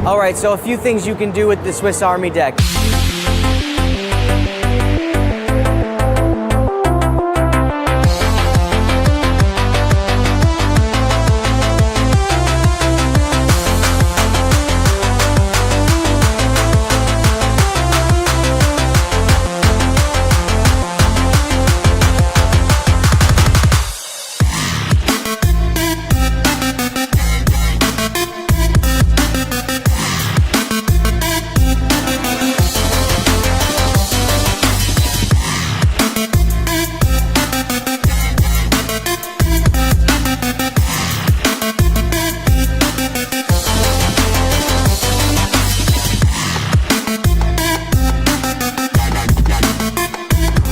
All right, so a few things you can do with the Swiss Army deck.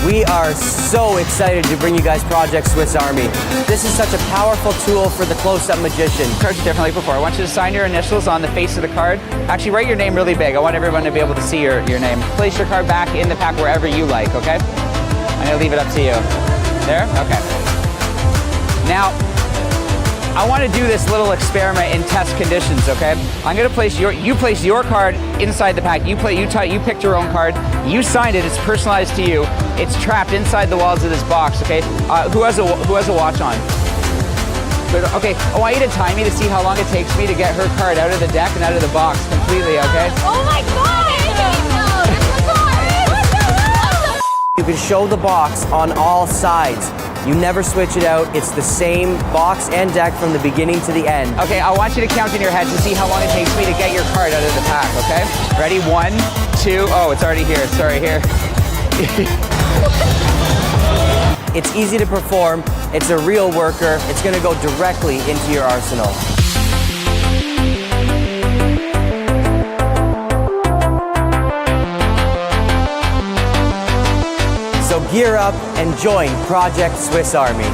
We are so excited to bring you guys Project Swiss Army. This is such a powerful tool for the close-up magician. Charge it differently before. I want you to sign your initials on the face of the card. Actually, write your name really big. I want everyone to be able to see your name. Place your card back in the pack wherever you like, okay? I'm gonna leave it up to you. There? Okay. Now, I want to do this little experiment in test conditions, okay? I'm gonna place you place your card inside the pack. You picked your own card. You signed it. It's personalized to you. It's trapped inside the walls of this box, okay? Who has a watch on? Good. Okay, I want you to time me to see how long it takes me to get her card out of the deck and out of the box completely, okay? Oh my God! You can show the box on all sides. You never switch it out. It's the same box and deck from the beginning to the end. Okay, I want you to count in your head to see how long it takes me to get your card out of the pack, okay? Ready? 1, 2, oh, it's already here, it's already here. It's easy to perform. It's a real worker. It's gonna go directly into your arsenal. So gear up and join Project Swiss Army.